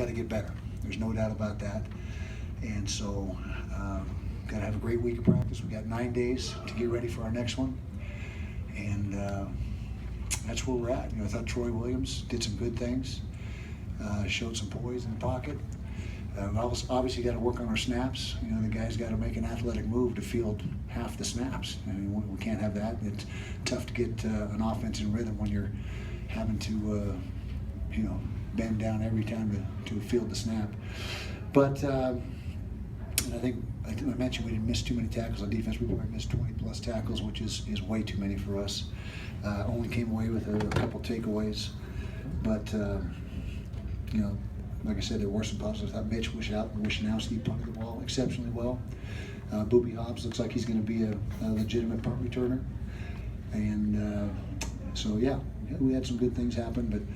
got to get better. There's no doubt about that. And so, got to have a great week of practice. We got 9 days to get ready for our next one, and that's where we're at. I thought Troy Williams did some good things, showed some poise in the pocket. Obviously got to work on our snaps. The guy's got to make an athletic move to field half the snaps. I mean, we can't have that. It's tough to get an offense in rhythm when you're having to, bend down every time to field the snap. But and I think I mentioned we didn't miss too many tackles on defense. We probably missed 20 plus tackles, which is way too many for us. Only came away with a couple takeaways, but like I said, there were some positives. I thought Mitch Wishnowski punted the ball exceptionally well. Booby Hobbs looks like he's going to be a legitimate punt returner, and so yeah, we had some good things happen,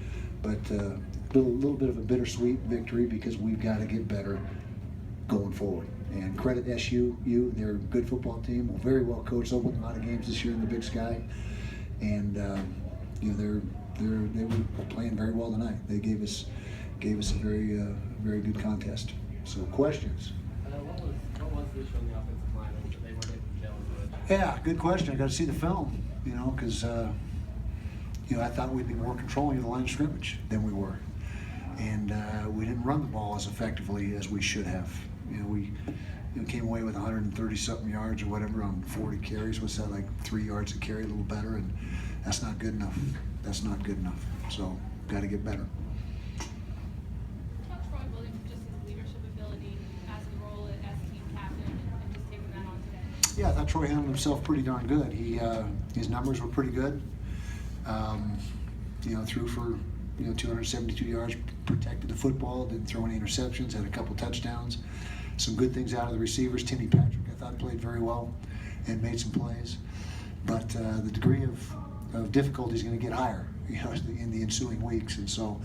but a little bit of a bittersweet victory because we've got to get better going forward. And credit SUU, they're a good football team, very well coached. They'll win a lot of games this year in the Big Sky, and they were playing very well tonight. They gave us a very good contest. So questions? What was the issue on the offensive line that they weren't able to gel with? Yeah, good question. I got to see the film, because I thought we'd be more controlling of the line of scrimmage than we were, and we didn't run the ball as effectively as we should have. We came away with 130-something yards or whatever on 40 carries. What's that, like 3 yards a carry, a little better, and that's not good enough. That's not good enough. So got to get better. Yeah, I thought Troy handled himself pretty darn good. His numbers were pretty good. Threw for 272 yards, protected the football, didn't throw any interceptions, had a couple touchdowns. Some good things out of the receivers. Timmy Patrick, I thought, played very well and made some plays. But the degree of difficulty is going to get higher, in the ensuing weeks, and so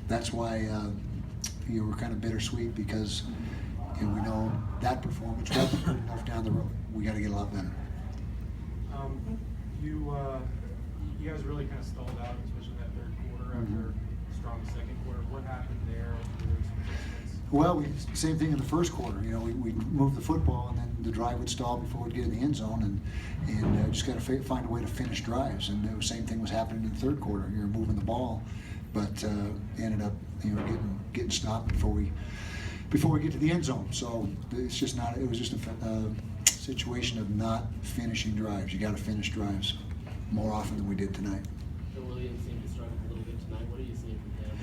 that's why we're kind of bittersweet because we know that performance wasn't good enough down the road. We got to get a lot better. You guys really kind of stalled out, especially in that third quarter after a strong second quarter. What happened there? Well, same thing in the first quarter. We moved the football, and then the drive would stall before we'd get in the end zone, and just got to find a way to finish drives. And the same thing was happening in the third quarter. You're moving the ball, but ended up getting stopped before we get to the end zone. So it's just not. It was just a situation of not finishing drives. You got to finish drives more often than we did tonight. So Williams seemed to struggle a little bit tonight. What are you seeing from him?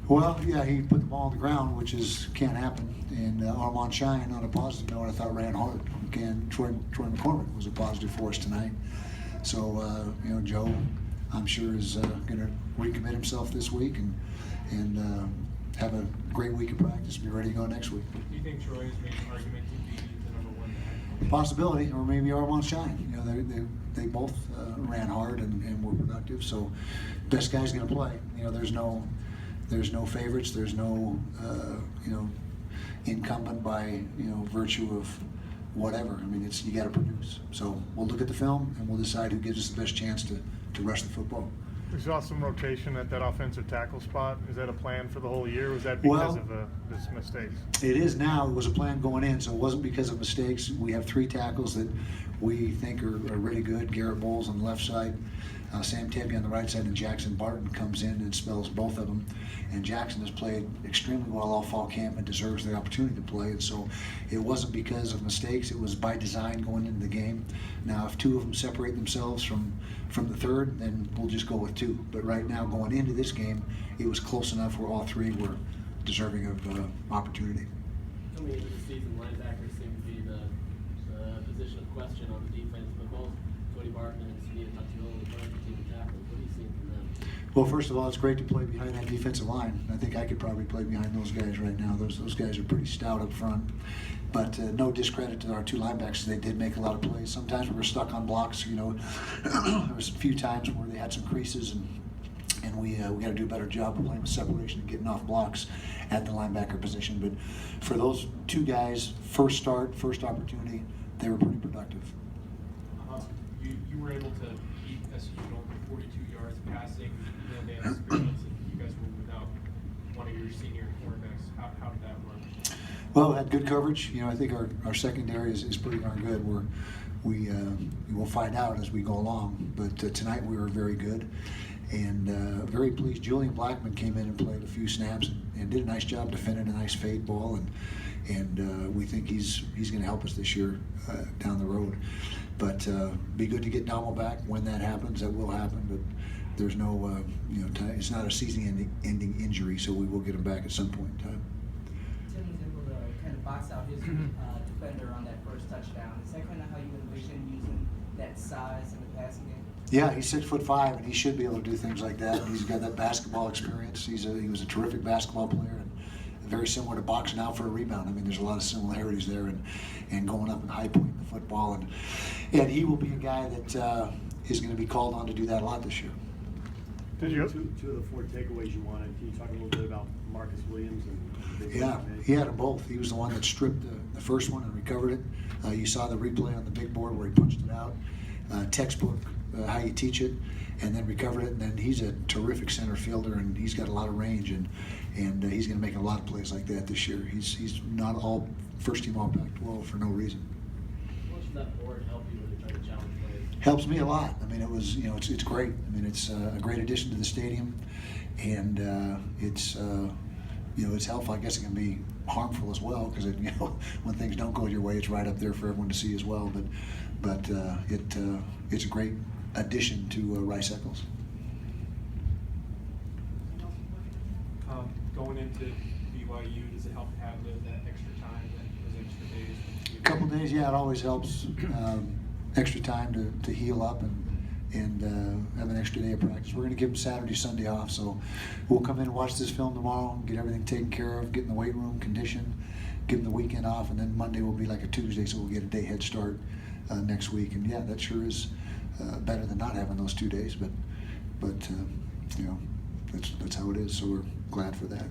Well, yeah, he put the ball on the ground, which can't happen. And Armand Shine, on a positive note, I thought ran hard. Again, Troy McCormick was a positive for us tonight. So Joe, I'm sure is going to recommit himself this week and have a great week of practice. Be ready to go next week. Do you think Troy's main argument to be the number one? Possibility, or maybe Armand Shine. They both ran hard and were productive. So best guy's going to play. There's no favorites. There's no incumbent by virtue of whatever. I mean, you got to produce. So we'll look at the film and we'll decide who gives us the best chance to rush the football. We saw some rotation at that offensive tackle spot. Is that a plan for the whole year? Was that because of this mistakes? It is now. It was a plan going in, so it wasn't because of mistakes. We have 3 tackles that we think are really good. Garrett Bowles on the left side, Sam Tebby on the right side, and Jackson Barton comes in and spells both of them. And Jackson has played extremely well all fall camp and deserves the opportunity to play. And so it wasn't because of mistakes. It was by design going into the game. Now, if 2 of them separate themselves from the third, then we'll just go with 2. But right now, going into this game, it was close enough where all 3 were deserving of opportunity. Coming into the season, linebackers seem to be the position of question on the defense, but both Cody Barton and Sunita Tachiolo are trying to team tackles. What are you seeing from them? Well, first of all, it's great to play behind that defensive line. I think I could probably play behind those guys right now. Those guys are pretty stout up front. But no discredit to our 2 linebackers. They did make a lot of plays. Sometimes we were stuck on blocks. There was a few times where they had some creases, and we got to do a better job of playing with separation and getting off blocks at the linebacker position. But for those 2 guys, first start, first opportunity, they were pretty productive. You were able to beat SUU over 42 yards passing. You guys were without one of your senior cornerbacks. Well, had good coverage. You know, I think our secondary is pretty darn good. We will find out as we go along. But tonight we were very good, and very pleased. Julian Blackman came in and played a few snaps and did a nice job defending a nice fade ball, and we think he's going to help us this year down the road. But be good to get Damo back when that happens. That will happen, but there's no it's not a season-ending injury, so we will get him back at some point in time. Tim was able to kind of box out his defender on that first touchdown. Is that kind of how you envision using that size in the passing game? Yeah, he's 6'5", and he should be able to do things like that. And he's got that basketball experience. He was a terrific basketball player, and very similar to boxing out for a rebound. I mean, there's a lot of similarities there, and going up and high pointing the football, and he will be a guy that is going to be called on to do that a lot this year. Did you? Two of the four takeaways you wanted. Can you talk a little bit about Marcus Williams and the big Yeah, play he had them both. He was the one that stripped the first one and recovered it. You saw the replay on the big board where he punched it out. Textbook how you teach it, and then recovered it. And then he's a terrific center fielder, and he's got a lot of range, and he's going to make a lot of plays like that this year. He's not all first team all Pac-12 for no reason. How much does that board help you when you're trying to challenge players? Helps me a lot. I mean, it was it's great. I mean, it's a great addition to the stadium, and it's it's helpful. I guess it can be harmful as well because when things don't go your way, it's right up there for everyone to see as well. But it's a great addition to Rice-Eccles. Going into BYU, does it help to have that extra time, those extra days? A couple days, yeah, it always helps. Extra time to heal up and have an extra day of practice. We're going to give them Saturday, Sunday off, so we'll come in and watch this film tomorrow, get everything taken care of, get in the weight room, condition, give them the weekend off, and then Monday will be like a Tuesday, so we'll get a day head start next week. And yeah, that sure is better than not having those 2 days, but that's how it is. So we're glad for that.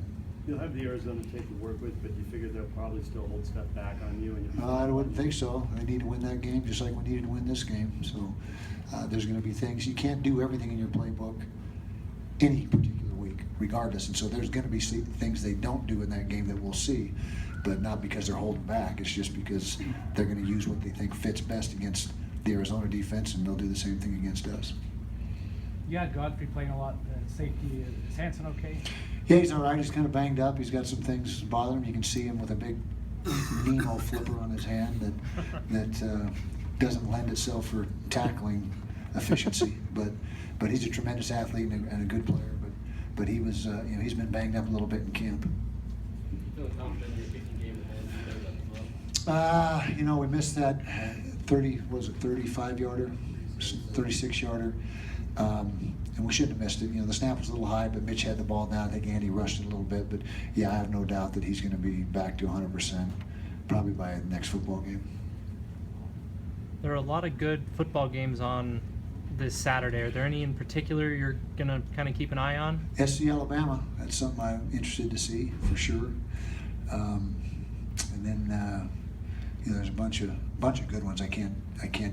You'll have the Arizona tape to work with, but you figure they'll probably still hold stuff back on you. And I wouldn't think so. They need to win that game just like we needed to win this game. So there's going to be things. You can't do everything in your playbook any particular week, regardless. And so there's going to be things they don't do in that game that we'll see, but not because they're holding back. It's just because they're going to use what they think fits best against the Arizona defense, and they'll do the same thing against us. You had Godfrey playing a lot safety. Is Hanson okay? Yeah, he's all right. He's kind of banged up. He's got some things bothering him. You can see him with a big Nemo flipper on his hand that doesn't lend itself for tackling efficiency. But he's a tremendous athlete and a good player. But he was he's been banged up a little bit in camp. You feel confident in your kicking game ahead? We missed that 35-yarder, 36-yarder. And we shouldn't have missed it. The snap was a little high, but Mitch had the ball down. I think Andy rushed it a little bit. But, yeah, I have no doubt that he's going to be back to 100% probably by the next football game. There are a lot of good football games on this Saturday. Are there any in particular you're going to kind of keep an eye on? SC Alabama. That's something I'm interested to see for sure. And then there's a bunch of good ones. I can't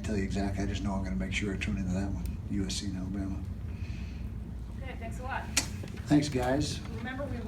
tell you exactly. I just know I'm going to make sure I tune into that one. USC and Alabama. Okay, thanks a lot. Thanks, guys. Remember, we will